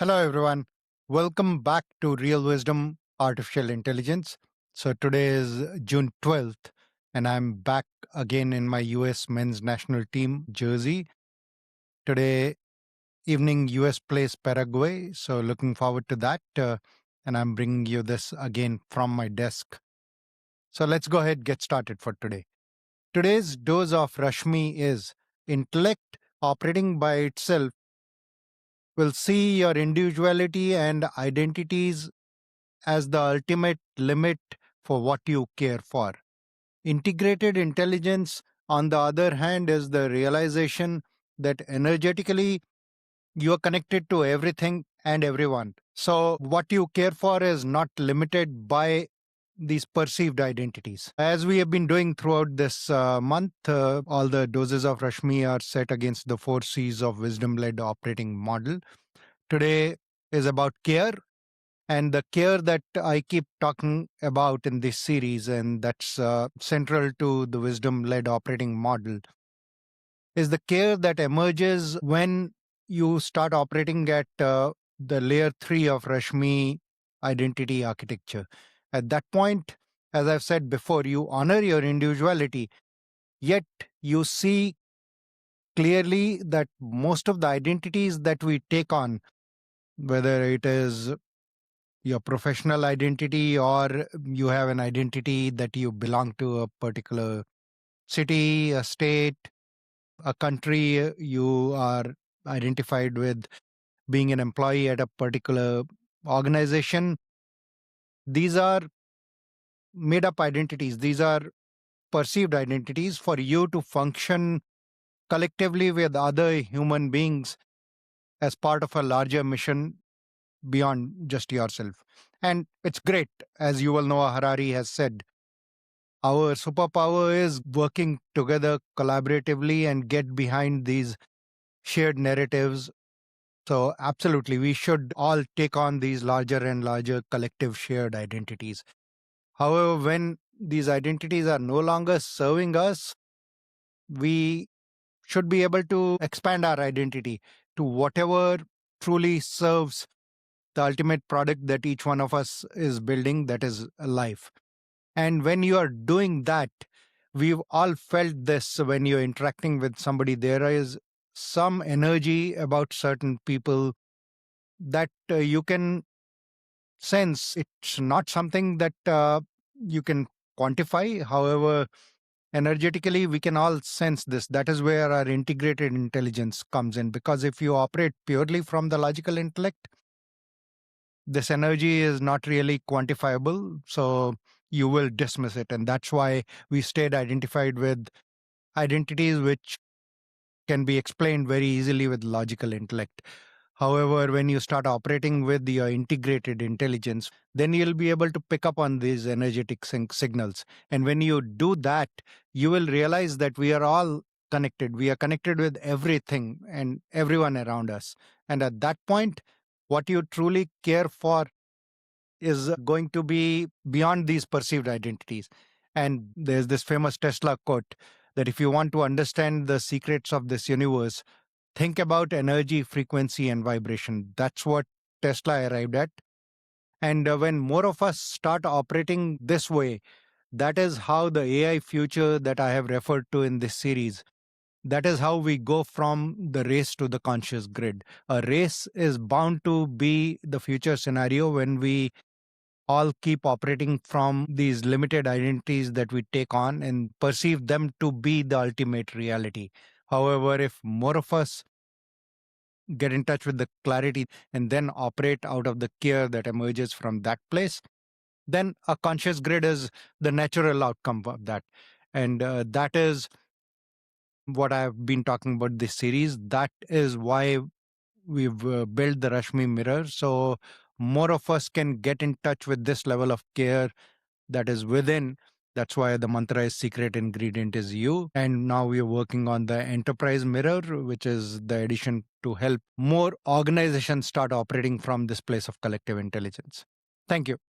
Hello, everyone. Welcome back to Real Wisdom Artificial Intelligence. So, today is June 12th, and I'm back again in my US men's national team jersey. Today evening, US plays Paraguay. So, looking forward to that. And I'm bringing you this again from my desk. So, let's go ahead get started for today. Today's dose of RASHMI is intellect operating by itself will see your individuality and identities as the ultimate limit for what you care for. Integrated intelligence, on the other hand, is the realization that energetically you are connected to everything and everyone. So, what you care for is not limited by these perceived identities. As we have been doing throughout this month, all the doses of Rashmi are set against the four C's of wisdom led operating model. Today is about care, and the care that I keep talking about in this series, and that's central to the wisdom led operating model, is the care that emerges when you start operating at the layer 3 of Rashmi identity architecture. At that point, as I've said before, you honor your individuality, yet you see clearly that most of the identities that we take on, whether it is your professional identity or you have an identity that you belong to a particular city, a state, a country, you are identified with being an employee at a particular organization. These are made up identities, these are perceived identities for you to function collectively with other human beings as part of a larger mission beyond just yourself. And it's great. As Yuval Noah Harari has said, our superpower is working together collaboratively and get behind these shared narratives. So, absolutely, we should all take on these larger and larger collective shared identities. However, when these identities are no longer serving us, we should be able to expand our identity to whatever truly serves the ultimate product that each one of us is building, that is life. And when you are doing that, we've all felt this when you're interacting with somebody. There is some energy about certain people that you can sense. It's not something that you can quantify. However, energetically, we can all sense this. That is where our integrated intelligence comes in. Because if you operate purely from the logical intellect, this energy is not really quantifiable. So you will dismiss it. And that's why we stayed identified with identities which can be explained very easily with logical intellect. However, when you start operating with your integrated intelligence, then you'll be able to pick up on these energetic signals. And when you do that, you will realize that we are all connected. We are connected with everything and everyone around us. And at that point, what you truly care for is going to be beyond these perceived identities. And there's this famous Tesla quote that if you want to understand the secrets of this universe, think about energy, frequency, and vibration. That's what Tesla arrived at. And when more of us start operating this way, that is how the AI future that I have referred to in this series, that is how we go from the race to the conscious grid. A race is bound to be the future scenario when we all keep operating from these limited identities that we take on and perceive them to be the ultimate reality. However, if more of us get in touch with the clarity and then operate out of the care that emerges from that place, then a conscious grid is the natural outcome of that. And that is what I've been talking about this series. That is why we've built the Rashmi mirror. So more of us can get in touch with this level of care that is within. That's why the mantra is secret ingredient is you. And now we are working on the enterprise mirror, which is the addition to help more organizations start operating from this place of collective intelligence. Thank you.